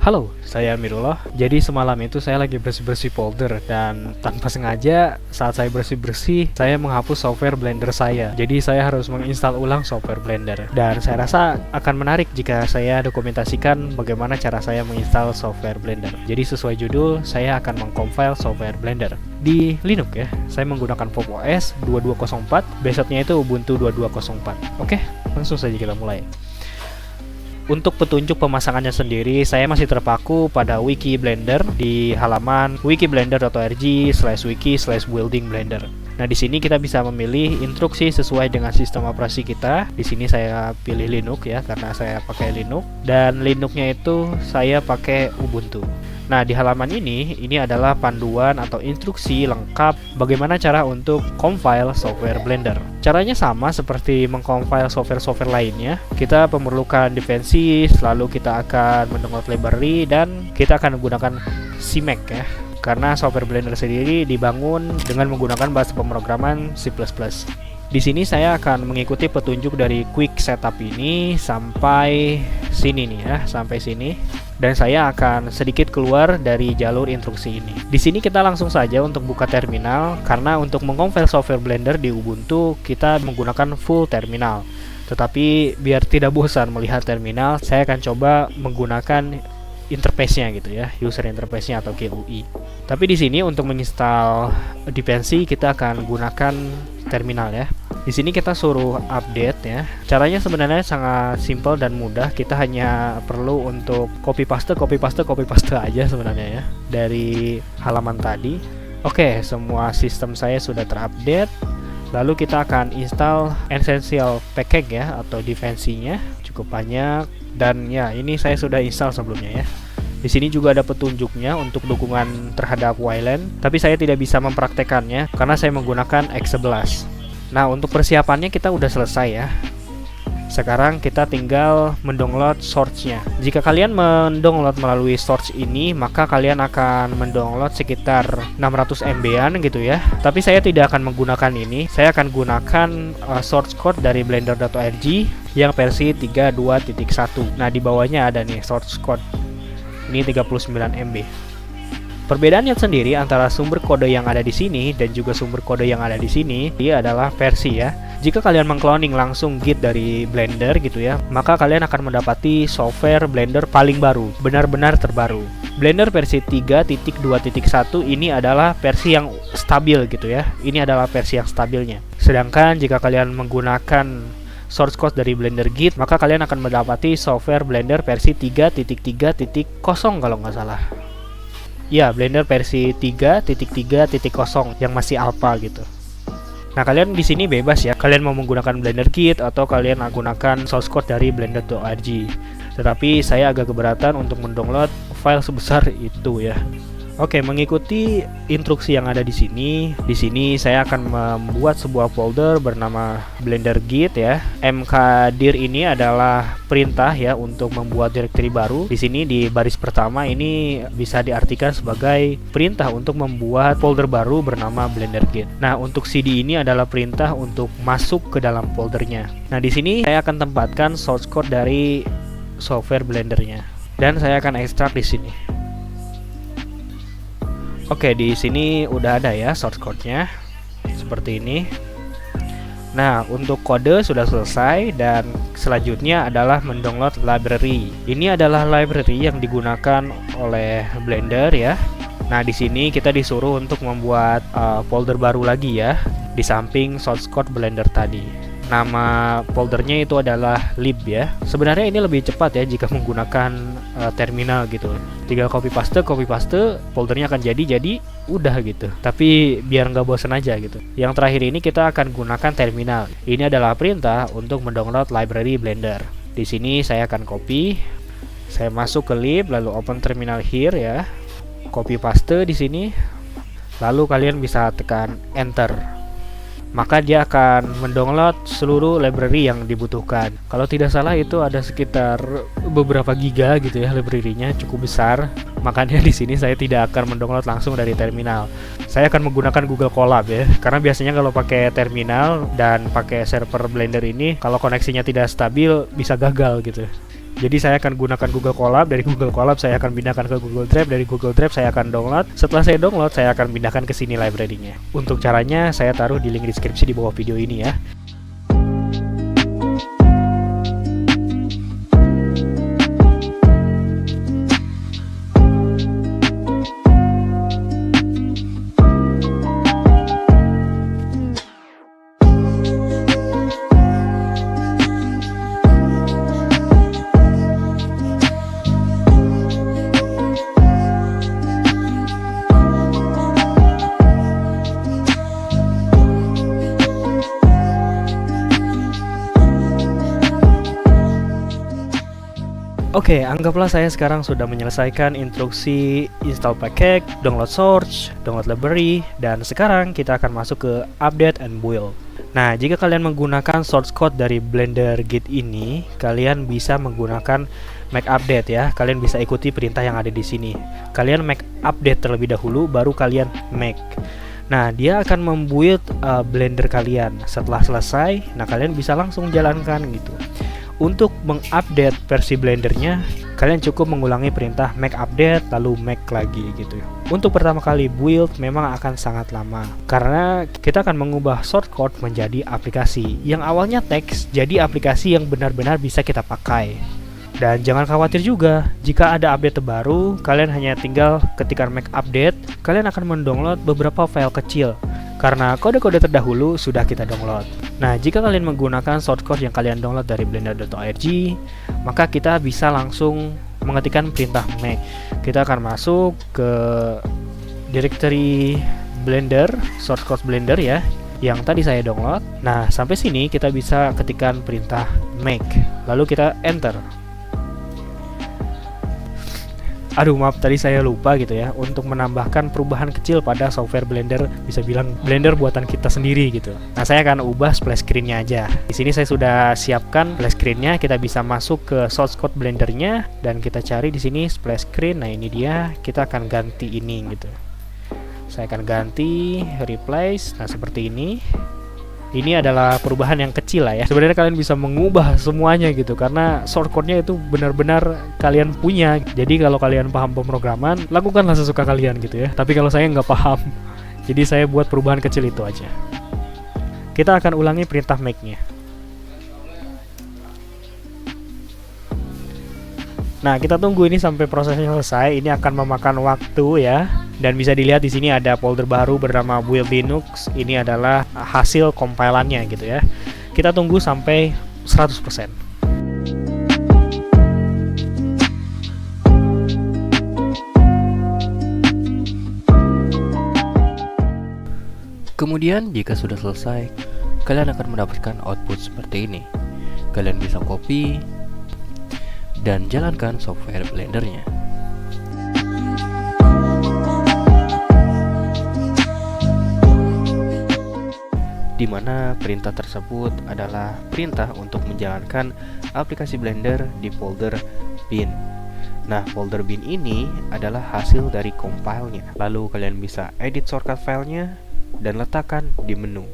Halo, saya Amirullah. Jadi semalam itu saya lagi bersih-bersih folder dan tanpa sengaja saat saya bersih-bersih, saya menghapus software Blender saya. Jadi saya harus menginstal ulang software Blender. Dan saya rasa akan menarik jika saya dokumentasikan bagaimana cara saya menginstal software Blender. Jadi sesuai judul, saya akan mengcompile software Blender. Di Linux ya, saya menggunakan Pop! OS 2204, besoknya itu Ubuntu 2204. Oke, langsung saja kita mulai. Untuk petunjuk pemasangannya sendiri, saya masih terpaku pada wiki Blender di halaman wikiblender.org/wiki/building-blender. Nah, di sini kita bisa memilih instruksi sesuai dengan sistem operasi kita. Di sini saya pilih Linux ya, karena saya pakai Linux, dan Linuxnya itu saya pakai Ubuntu. Nah, di halaman ini adalah panduan atau instruksi lengkap bagaimana cara untuk compile software Blender. Caranya sama seperti mengcompile software-software lainnya. Kita memerlukan dependencies, lalu kita akan mendownload library, dan kita akan menggunakan CMake ya. Karena software Blender sendiri dibangun dengan menggunakan bahasa pemrograman C++. Di sini saya akan mengikuti petunjuk dari quick setup ini sampai sini nih ya, sampai sini. Dan saya akan sedikit keluar dari jalur instruksi ini. Di sini kita langsung saja untuk buka terminal, karena untuk mengcompile software Blender di Ubuntu kita menggunakan full terminal. Tetapi biar tidak bosan melihat terminal, saya akan coba menggunakan interface-nya gitu ya, user interface-nya atau GUI. Tapi di sini untuk menginstal dependency kita akan gunakan terminal ya. Di sini kita suruh update ya. Caranya sebenarnya sangat simple dan mudah. Kita hanya perlu untuk copy paste aja sebenarnya ya dari halaman tadi. Oke, semua sistem saya sudah terupdate. Lalu kita akan install essential package ya, atau defensinya cukup banyak, dan ya ini saya sudah install sebelumnya ya. Di sini juga ada petunjuknya untuk dukungan terhadap Wayland, tapi saya tidak bisa mempraktekannya karena saya menggunakan X11. Nah, untuk persiapannya kita udah selesai ya. Sekarang kita tinggal mendownload source-nya. Jika kalian mendownload melalui source ini, maka kalian akan mendownload sekitar 600 MB-an gitu ya. Tapi saya tidak akan menggunakan ini. Saya akan gunakan source code dari blender.org yang versi 32.1. Nah, di bawahnya ada nih source code. Ini 39 MB. Perbedaannya sendiri antara sumber kode yang ada di sini dan juga sumber kode yang ada di sini, dia adalah versi ya. Jika kalian mengcloning langsung git dari Blender gitu ya, maka kalian akan mendapati software Blender paling baru, benar-benar terbaru. Blender versi 3.2.1 ini adalah versi yang stabil gitu ya. Ini adalah versi yang stabilnya. Sedangkan jika kalian menggunakan source code dari Blender Git, maka kalian akan mendapati software Blender versi 3.3.0 kalau nggak salah. Ya, Blender versi 3.3.0 yang masih alpha gitu. Nah, kalian di sini bebas ya. Kalian mau menggunakan Blender Kit atau kalian menggunakan source code dari blender.org. Tetapi saya agak keberatan untuk mendownload file sebesar itu ya. Oke, mengikuti instruksi yang ada di sini. Di sini saya akan membuat sebuah folder bernama Blender Git ya. mkdir ini adalah perintah ya untuk membuat directory baru. Di sini di baris pertama ini bisa diartikan sebagai perintah untuk membuat folder baru bernama Blender Git. Nah, untuk cd ini adalah perintah untuk masuk ke dalam foldernya. Nah, di sini saya akan tempatkan source code dari software Blendernya dan saya akan ekstrak di sini. Oke, di sini udah ada ya source code-nya seperti ini. Nah, untuk kode sudah selesai dan selanjutnya adalah mendownload library. Ini adalah library yang digunakan oleh Blender ya. Nah, di sini kita disuruh untuk membuat folder baru lagi ya, di samping source code Blender tadi. Nama foldernya itu adalah lib ya. Sebenarnya ini lebih cepat ya jika menggunakan terminal gitu. Tinggal copy paste, foldernya akan jadi udah gitu. Tapi biar nggak bosan aja gitu. Yang terakhir ini kita akan gunakan terminal. Ini adalah perintah untuk mendownload library Blender. Di sini saya akan copy. Saya masuk ke lib, lalu open terminal here ya. Copy paste di sini. Lalu kalian bisa tekan enter. Maka dia akan mendownload seluruh library yang dibutuhkan. Kalau tidak salah itu ada sekitar beberapa giga gitu ya, library-nya cukup besar. Makanya di sini saya tidak akan mendownload langsung dari terminal. Saya akan menggunakan Google Colab ya, karena biasanya kalau pakai terminal dan pakai server Blender ini, kalau koneksinya tidak stabil bisa gagal gitu. Jadi saya akan gunakan Google Colab, dari Google Colab saya akan pindahkan ke Google Drive, dari Google Drive saya akan download. Setelah saya download, saya akan pindahkan ke sini library-nya. Untuk caranya saya taruh di link deskripsi di bawah video ini ya. Oke, anggaplah saya sekarang sudah menyelesaikan instruksi install package, download source, download library, dan sekarang kita akan masuk ke update and build. Nah, jika kalian menggunakan source code dari Blender Git ini, kalian bisa menggunakan make update ya. Kalian bisa ikuti perintah yang ada di sini. Kalian make update terlebih dahulu, baru kalian make. Nah, dia akan membuild Blender kalian. Setelah selesai, nah kalian bisa langsung jalankan gitu. Untuk mengupdate versi Blendernya, kalian cukup mengulangi perintah make update lalu make lagi gitu. Untuk pertama kali build memang akan sangat lama karena kita akan mengubah shortcode menjadi aplikasi yang awalnya teks jadi aplikasi yang benar-benar bisa kita pakai. Dan jangan khawatir juga, jika ada update terbaru, kalian hanya tinggal ketikkan make update, kalian akan mendownload beberapa file kecil karena kode-kode terdahulu sudah kita download. Nah, jika kalian menggunakan shortcode yang kalian download dari blender.org, maka kita bisa langsung mengetikkan perintah make. Kita akan masuk ke directory Blender, shortcode Blender ya, yang tadi saya download. Nah, sampai sini kita bisa ketikkan perintah make, lalu kita enter. Aduh, maaf tadi saya lupa gitu ya untuk menambahkan perubahan kecil pada software Blender, bisa bilang Blender buatan kita sendiri gitu. Nah, saya akan ubah splash screen-nya aja. Di sini saya sudah siapkan splash screen-nya, kita bisa masuk ke source code Blender-nya dan kita cari di sini splash screen. Nah, ini dia, kita akan ganti ini gitu. Saya akan ganti replace. Nah, seperti ini. Ini adalah perubahan yang kecil lah ya. Sebenarnya kalian bisa mengubah semuanya gitu karena shortcode-nya itu benar-benar kalian punya. Jadi kalau kalian paham pemrograman, lakukanlah sesuka kalian gitu ya. Tapi kalau saya nggak paham, jadi saya buat perubahan kecil itu aja. Kita akan ulangi perintah make-nya. Nah, kita tunggu ini sampai prosesnya selesai. Ini akan memakan waktu ya. Dan bisa dilihat di sini ada folder baru bernama Build Linux. Ini adalah hasil compilannya gitu ya. Kita tunggu sampai 100%. Kemudian jika sudah selesai, kalian akan mendapatkan output seperti ini. Kalian bisa copy dan jalankan software Blendernya. Di mana perintah tersebut adalah perintah untuk menjalankan aplikasi Blender di folder bin. Nah, folder bin ini adalah hasil dari compile-nya. Lalu kalian bisa edit shortcut filenya dan letakkan di menu.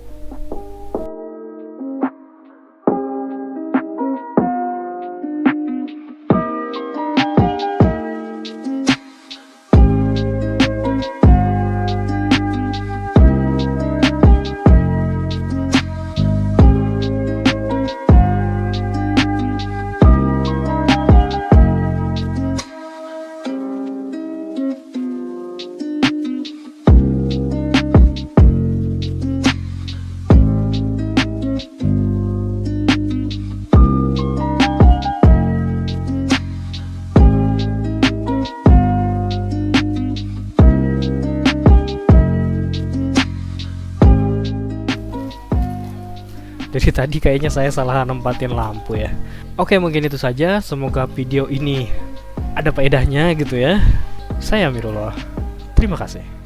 Jadi tadi kayaknya saya salah nempatin lampu ya. Oke, mungkin itu saja. Semoga video ini ada faedahnya gitu ya. Saya Amirullah. Terima kasih.